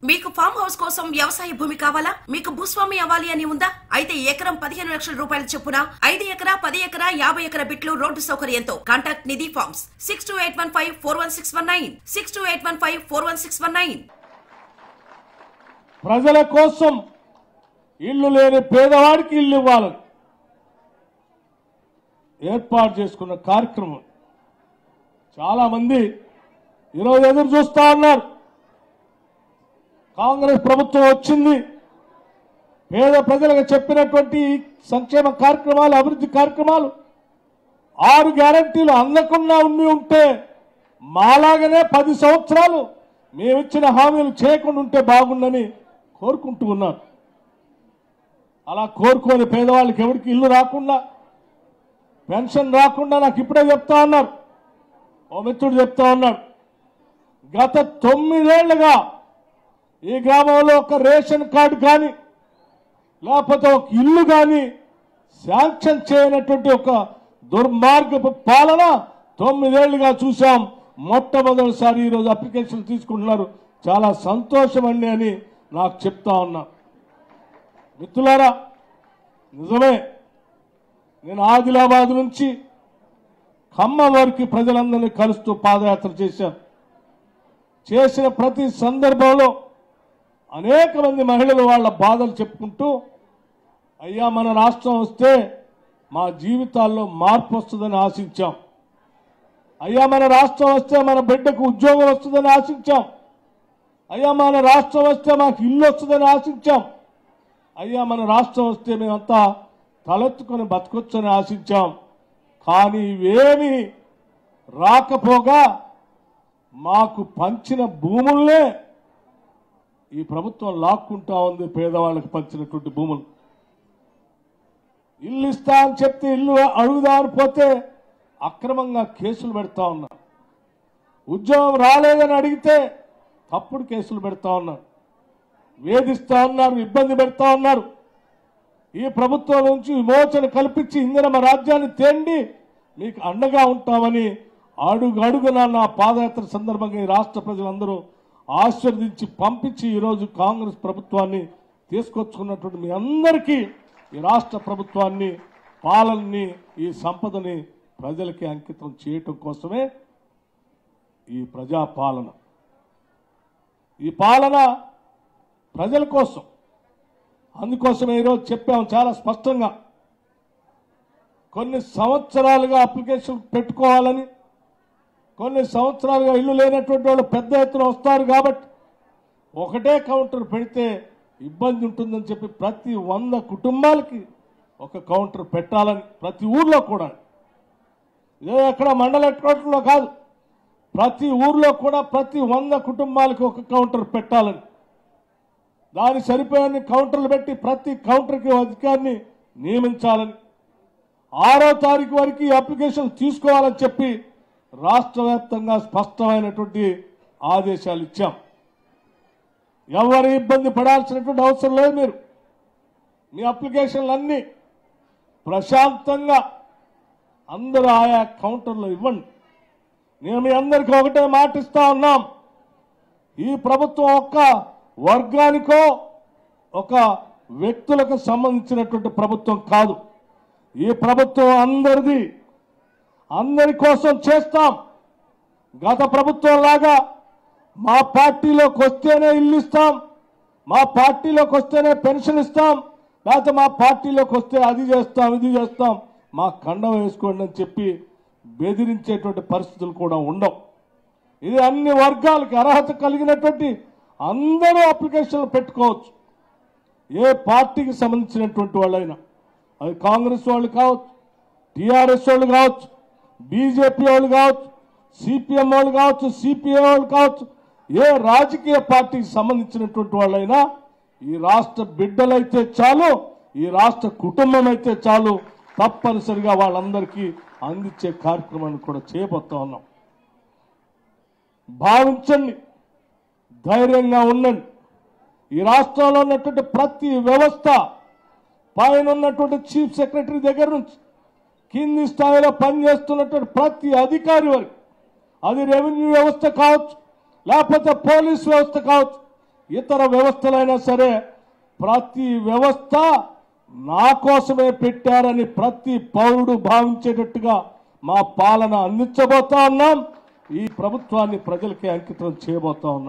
మీకు farm house కోసం వ్యవసాయ భూమి కావాలా? మీకు భూస్వామి అవ్వాలి అని ఉందా? అయితే ఎకరం 15 లక్షల రూపాయల చొప్పున 5 ఎకరా 10 ఎకరా 50 ఎకరా బిట్లు రోడ్డు సౌకర్యంతో కాంటాక్ట్ నిధి ఫార్మ్స్ 6281541619 6281541619. ప్రజల కోసం ఇల్లు లేని పేదవాడికి ఇల్లు ఇవ్వాలని ఏర్పాటు చేసుకున్న కార్యక్రమం చాలా మంది ఈరోజు ఎదురు చూస్తా ఉన్నారు. కాంగ్రెస్ ప్రభుత్వం వచ్చింది, పేద ప్రజలకు చెప్పినటువంటి సంక్షేమ కార్యక్రమాలు, అభివృద్ధి కార్యక్రమాలు, 6 గ్యారంటీలు అందకుండా ఉంటే మాలాగనే 10 సంవత్సరాలు మేమిచ్చిన హామీలు చేయకుండా ఉంటే బాగుండని కోరుకుంటూ ఉన్నారు. అలా కోరుకోని పేదవాళ్ళకి ఎవరికి ఇల్లు రాకుండా, పెన్షన్ రాకుండా నాకు ఇప్పుడే చెప్తా ఉన్నారు, ఓ మిత్రుడు చెప్తా ఉన్నాడు, గత 9 ఏళ్లుగా ఈ గ్రామంలో ఒక రేషన్ కార్డు కానీ లేకపోతే ఒక ఇల్లు కానీ శాంక్షన్ చేయనటువంటి ఒక దుర్మార్గపు పాలన 9 ఏళ్లుగా చూశాం. మొట్టమొదటిసారి ఈరోజు అప్లికేషన్ తీసుకుంటున్నారు, చాలా సంతోషం అండి అని నాకు చెప్తా ఉన్నా. మిత్రులారా, నిజమే, నేను ఆదిలాబాద్ నుంచి ఖమ్మం వరకు ప్రజలందరినీ కలుస్తూ పాదయాత్ర చేశాను. చేసిన ప్రతి సందర్భంలో అనేక మంది మహిళలు వాళ్ళ బాధలు చెప్పుకుంటూ, అయ్యా మన రాష్ట్రం వస్తే మా జీవితాల్లో మార్పు వస్తుందని ఆశించాం, అయ్యా మన రాష్ట్రం వస్తే మన బిడ్డకు ఉద్యోగం వస్తుందని ఆశించాం, అయ్యా మన రాష్ట్రం వస్తే మాకు ఇల్లు వస్తుందని ఆశించాం, అయ్యా మన రాష్ట్రం వస్తే మేమంతా తలెత్తుకొని బతకొచ్చని ఆశించాం. కానీ ఇవేమీ రాకపోగా మాకు పంచిన భూముల్నే ఈ ప్రభుత్వం లాక్కుంటా ఉంది. పేదవాళ్ళకి పంచినటువంటి భూములు ఇల్లు ఇస్తా అని చెప్తే ఇల్లు అడుగుదా అని పోతే అక్రమంగా కేసులు పెడతా ఉన్నారు, ఉద్యోగం రాలేదని అడిగితే తప్పుడు కేసులు పెడతా ఉన్నారు, వేధిస్తా ఉన్నారు, ఇబ్బంది పెడతా ఉన్నారు. ఈ ప్రభుత్వం నుంచి విమోచన కల్పించి ఇందిరమ్మ రాజ్యాన్ని తేండి మీకు అండగా ఉంటామని అడుగడుగునా నా పాదయాత్ర సందర్భంగా ఈ రాష్ట్ర ప్రజలందరూ ఆశీర్వదించి పంపించి ఈరోజు కాంగ్రెస్ ప్రభుత్వాన్ని తీసుకొచ్చుకున్నటువంటి మీ అందరికీ ఈ రాష్ట్ర ప్రభుత్వాన్ని, పాలనని, ఈ సంపదని ప్రజలకి అంకితం చేయటం కోసమే ఈ ప్రజాపాలన. ఈ పాలన ప్రజల కోసం. అందుకోసమే ఈరోజు చెప్పాము చాలా స్పష్టంగా, కొన్ని సంవత్సరాలుగా అప్లికేషన్ పెట్టుకోవాలని, కొన్ని సంవత్సరాలుగా ఇల్లు లేనటువంటి వాళ్ళు పెద్ద ఎత్తున వస్తారు కాబట్టి ఒకటే కౌంటర్ పెడితే ఇబ్బంది ఉంటుందని చెప్పి ప్రతి 100 కుటుంబాలకి ఒక కౌంటర్ పెట్టాలని, ప్రతి ఊర్లో కూడా, ఇదే ఎక్కడ మండల హెడ్ క్వార్టర్లో కాదు, ప్రతి ఊర్లో కూడా ప్రతి 100 కుటుంబాలకి ఒక కౌంటర్ పెట్టాలని, దాని సరిపోయే కౌంటర్లు పెట్టి ప్రతి కౌంటర్కి అధికారిని నియమించాలని, 6వ తారీఖు వరకు ఈ అప్లికేషన్ తీసుకోవాలని చెప్పి రాష్ట్ర వ్యాప్తంగా స్పష్టమైనటువంటి ఆదేశాలు ఇచ్చాం. ఎవరు ఇబ్బంది పడాల్సినటువంటి అవసరం లేదు. మీరు మీ అప్లికేషన్లన్నీ ప్రశాంతంగా అందరూ ఆయా కౌంటర్లో ఇవ్వండి. నేను మీ అందరికీ ఒకటే మాట ఇస్తా ఉన్నాం, ఈ ప్రభుత్వం ఒక్క వర్గానికో ఒక వ్యక్తులకు సంబంధించినటువంటి ప్రభుత్వం కాదు. ఈ ప్రభుత్వం అందరిది, అందరి కోసం చేస్తాం. గత ప్రభుత్వం లాగా మా పార్టీలోకి వస్తేనే ఇల్లు ఇస్తాం, మా పార్టీలోకి వస్తేనే పెన్షన్ ఇస్తాం, లేకపోతే మా పార్టీలోకి వస్తే అది చేస్తాం ఇది చేస్తాం, మా కండం వేసుకోండి అని చెప్పి బెదిరించేటువంటి పరిస్థితులు కూడా ఉండవు. ఇది అన్ని వర్గాలకి అర్హత కలిగినటువంటి అందరూ అప్లికేషన్లు పెట్టుకోవచ్చు. ఏ పార్టీకి సంబంధించినటువంటి వాళ్ళైనా, అది కాంగ్రెస్ వాళ్ళు కావచ్చు, టీఆర్ఎస్ వాళ్ళు కావచ్చు, బీజేపీ వాళ్ళు కావచ్చు, సిపిఎం వాళ్ళు కావచ్చు, సిపిఐ వాళ్ళు కావచ్చు, ఏ రాజకీయ పార్టీకి సంబంధించినటువంటి వాళ్ళైనా ఈ రాష్ట్ర బిడ్డలైతే చాలు, ఈ రాష్ట్ర కుటుంబం అయితే చాలు, తప్పనిసరిగా వాళ్ళందరికీ అందించే కార్యక్రమాన్ని కూడా చేయబోతా ఉన్నాం. భావించండి, ధైర్యంగా ఉండండి. ఈ రాష్ట్రంలో ఉన్నటువంటి ప్రతి వ్యవస్థ, పైన ఉన్నటువంటి చీఫ్ సెక్రటరీ దగ్గర నుంచి కింది స్థాయిలో పనిచేస్తున్నటువంటి ప్రతి అధికారి వరకు, అది రెవెన్యూ వ్యవస్థ కావచ్చు, లేకపోతే పోలీస్ వ్యవస్థ కావచ్చు, ఇతర వ్యవస్థలైనా సరే ప్రతి వ్యవస్థ నా కోసమే పెట్టారని ప్రతి పౌరుడు భావించేటట్టుగా మా పాలన అందించబోతా ఉన్నాం. ఈ ప్రభుత్వాన్ని ప్రజలకే అంకితం చేయబోతా ఉన్నాం.